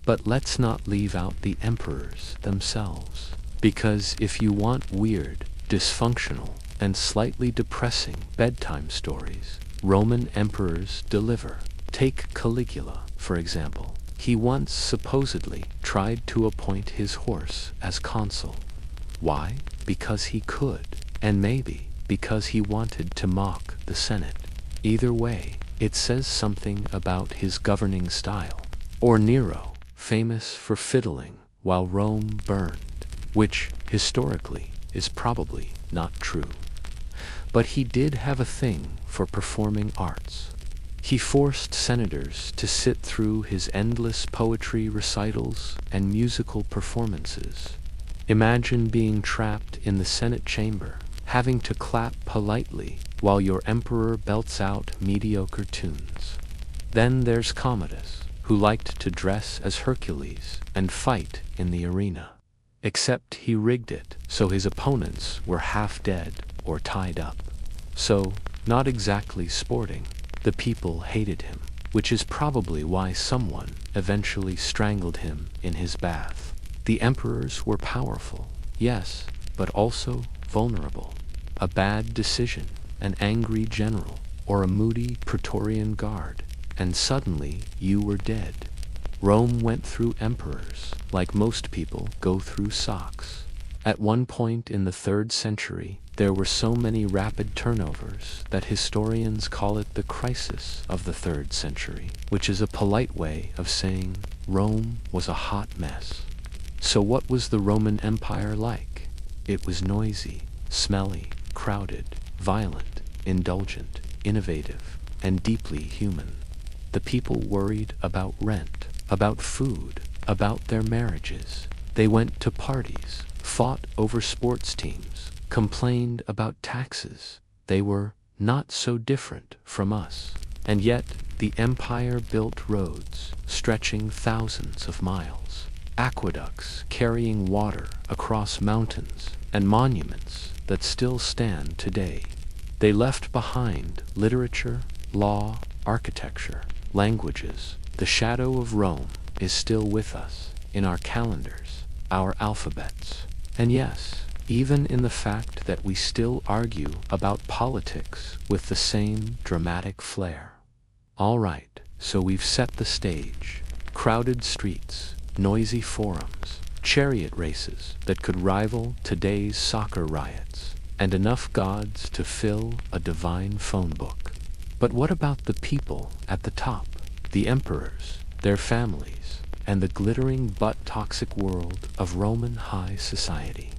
But let's not leave out the emperors themselves. Because if you want weird, dysfunctional, and slightly depressing bedtime stories, Roman emperors deliver. Take Caligula, for example. He once supposedly tried to appoint his horse as consul. Why? Because he could, and maybe because he wanted to mock the Senate. Either way, it says something about his governing style. Or Nero, famous for fiddling while Rome burned, which, historically, is probably not true. But he did have a thing for performing arts. He forced senators to sit through his endless poetry recitals and musical performances. Imagine being trapped in the Senate chamber, having to clap politely while your emperor belts out mediocre tunes. Then there's Commodus, who liked to dress as Hercules and fight in the arena. Except he rigged it so his opponents were half dead or tied up. So, not exactly sporting. The people hated him, which is probably why someone eventually strangled him in his bath. The emperors were powerful, yes, but also vulnerable. A bad decision, an angry general, or a moody Praetorian guard, and suddenly you were dead. Rome went through emperors, like most people go through socks. At one point in the 3rd century, there were so many rapid turnovers that historians call it the crisis of the 3rd century, which is a polite way of saying Rome was a hot mess. So what was the Roman Empire like? It was noisy, smelly, crowded, violent, indulgent, innovative, and deeply human. The people worried about rent, about food, about their marriages. They went to parties, fought over sports teams, complained about taxes. They were not so different from us. And yet, the empire built roads stretching thousands of miles, aqueducts carrying water across mountains, and monuments that still stand today. They left behind literature, law, architecture, languages. The shadow of Rome is still with us, in our calendars, our alphabets. And yes, even in the fact that we still argue about politics with the same dramatic flair. All right, so we've set the stage. Crowded streets, noisy forums, chariot races that could rival today's soccer riots, and enough gods to fill a divine phone book. But what about the people at the top? The emperors, their families, and the glittering but toxic world of Roman high society.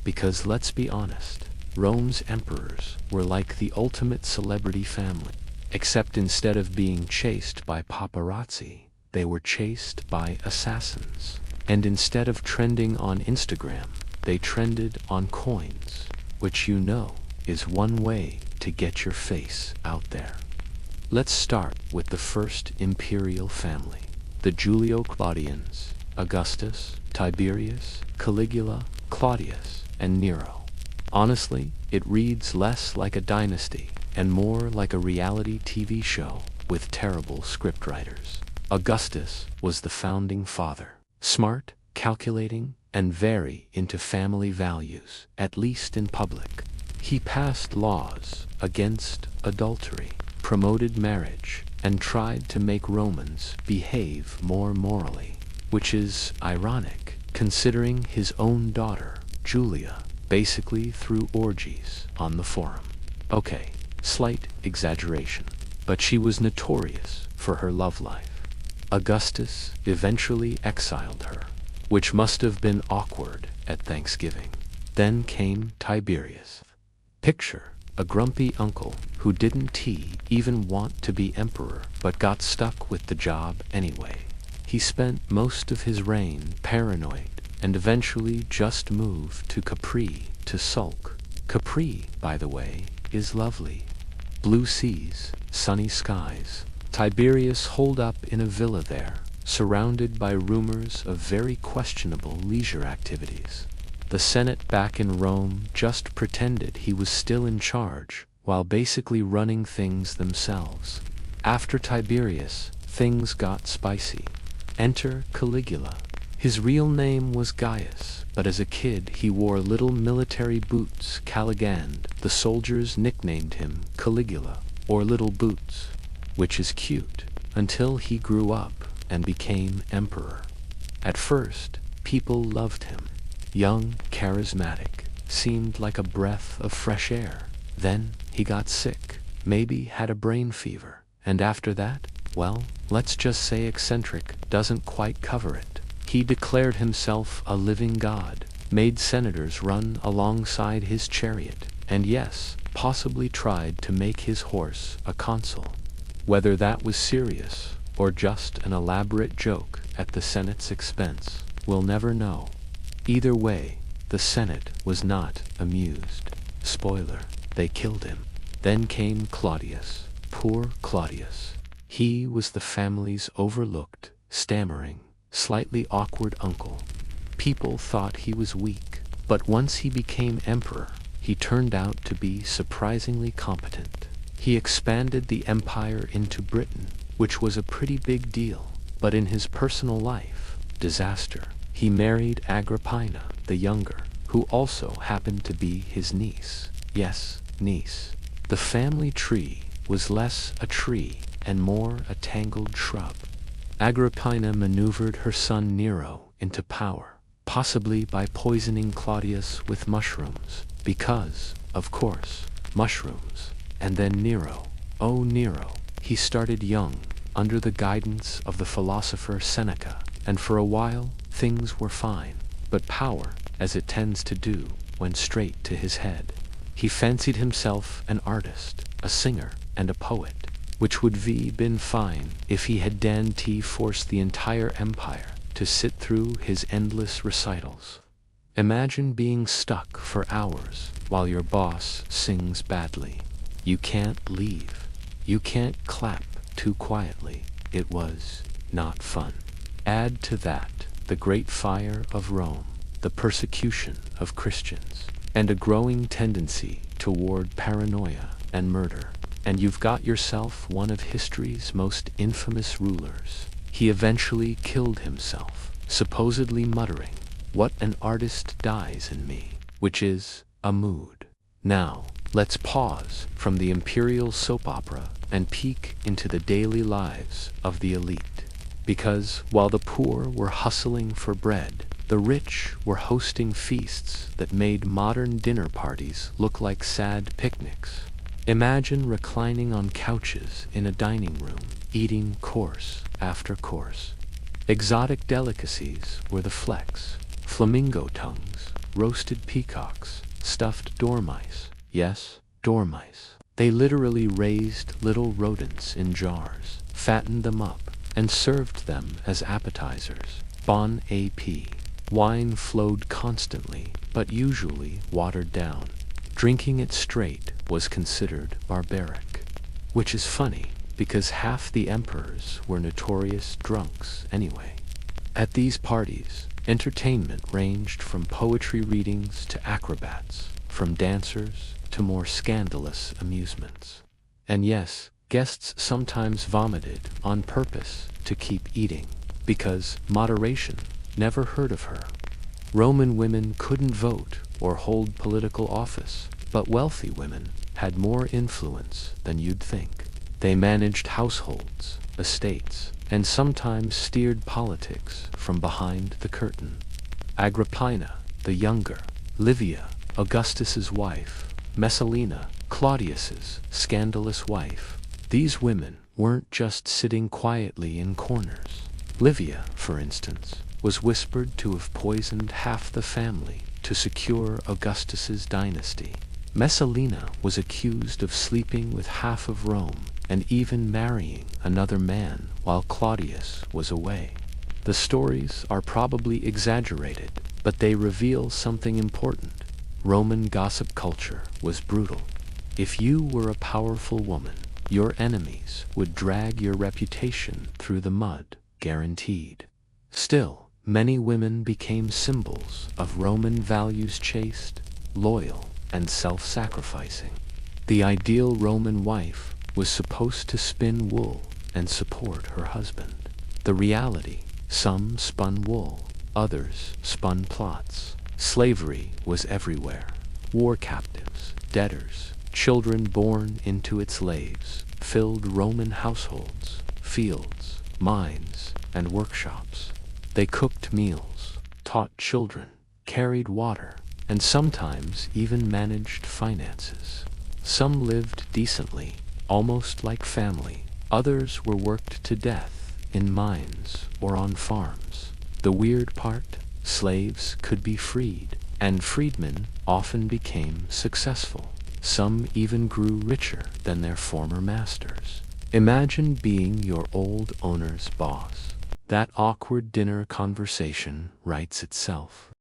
Because let's be honest, Rome's emperors were like the ultimate celebrity family. Except instead of being chased by paparazzi, they were chased by assassins. And instead of trending on Instagram, they trended on coins, which you know is one way to get your face out there. Let's start with the first imperial family, the Julio-Claudians, Augustus, Tiberius, Caligula, Claudius, and Nero. Honestly, it reads less like a dynasty and more like a reality TV show with terrible scriptwriters. Augustus was the founding father, smart, calculating, and very into family values, at least in public. He passed laws against adultery, promoted marriage, and tried to make Romans behave more morally, which is ironic considering his own daughter, Julia, basically threw orgies on the forum. Okay, slight exaggeration, but she was notorious for her love life. Augustus eventually exiled her, which must have been awkward at Thanksgiving. Then came Tiberius. Picture a grumpy uncle who didn't even want to be emperor but got stuck with the job anyway. He spent most of his reign paranoid and eventually just moved to Capri to sulk. Capri, by the way, is lovely. Blue seas, sunny skies. Tiberius holed up in a villa there, surrounded by rumors of very questionable leisure activities. The Senate back in Rome just pretended he was still in charge, while basically running things themselves. After Tiberius, things got spicy. Enter Caligula. His real name was Gaius, but as a kid he wore little military boots. Caligand, the soldiers nicknamed him Caligula, or Little Boots, which is cute, until he grew up and became emperor. At first, people loved him. Young, charismatic, seemed like a breath of fresh air. Then he got sick, maybe had a brain fever, and after that, well, let's just say eccentric doesn't quite cover it. He declared himself a living god, made senators run alongside his chariot, and yes, possibly tried to make his horse a consul. Whether that was serious or just an elaborate joke at the Senate's expense, we'll never know. Either way, the Senate was not amused. Spoiler, they killed him. Then came Claudius. Poor Claudius. He was the family's overlooked, stammering, slightly awkward uncle. People thought he was weak, but once he became emperor, he turned out to be surprisingly competent. He expanded the empire into Britain, which was a pretty big deal, but in his personal life, disaster. He married Agrippina the younger, who also happened to be his niece. Yes, niece. The family tree was less a tree and more a tangled shrub. Agrippina maneuvered her son Nero into power, possibly by poisoning Claudius with mushrooms, because, of course, mushrooms. And then Nero. Oh, Nero. He started young, under the guidance of the philosopher Seneca, and for a while, things were fine. But power, as it tends to do, went straight to his head. He fancied himself an artist, a singer, and a poet, which would been fine if he had forced the entire empire to sit through his endless recitals. Imagine being stuck for hours while your boss sings badly. You can't leave. You can't clap too quietly. It was not fun. Add to that the Great Fire of Rome, the persecution of Christians, and a growing tendency toward paranoia and murder, and you've got yourself one of history's most infamous rulers. He eventually killed himself, supposedly muttering, "What an artist dies in me," which is a mood. Now, let's pause from the imperial soap opera and peek into the daily lives of the elite. Because while the poor were hustling for bread, the rich were hosting feasts that made modern dinner parties look like sad picnics. Imagine reclining on couches in a dining room, eating course after course. Exotic delicacies were the flex: flamingo tongues, roasted peacocks, stuffed dormice. Yes, dormice. They literally raised little rodents in jars, fattened them up, and served them as appetizers. Bon AP. Wine flowed constantly, but usually watered down. Drinking it straight was considered barbaric. Which is funny, because half the emperors were notorious drunks anyway. At these parties, entertainment ranged from poetry readings to acrobats, from dancers to more scandalous amusements. And yes, guests sometimes vomited on purpose to keep eating, because moderation. Never heard of her. Roman women couldn't vote or hold political office, but wealthy women had more influence than you'd think. They managed households, estates, and sometimes steered politics from behind the curtain. Agrippina the younger, Livia, Augustus's wife, Messalina, Claudius's scandalous wife. These women weren't just sitting quietly in corners. Livia, for instance, was whispered to have poisoned half the family to secure Augustus's dynasty. Messalina was accused of sleeping with half of Rome and even marrying another man while Claudius was away. The stories are probably exaggerated, but they reveal something important. Roman gossip culture was brutal. If you were a powerful woman, your enemies would drag your reputation through the mud, guaranteed. Still, many women became symbols of Roman values: chaste, loyal, and self-sacrificing. The ideal Roman wife was supposed to spin wool and support her husband. The reality, Some spun wool, others spun plots. Slavery was everywhere. War captives, debtors, children born into its slaves filled Roman households, fields, mines, and workshops. They cooked meals, taught children, carried water, and sometimes even managed finances. Some lived decently, almost like family. Others were worked to death in mines or on farms. The weird part, slaves could be freed, and freedmen often became successful. Some even grew richer than their former masters. Imagine being your old owner's boss. That awkward dinner conversation writes itself.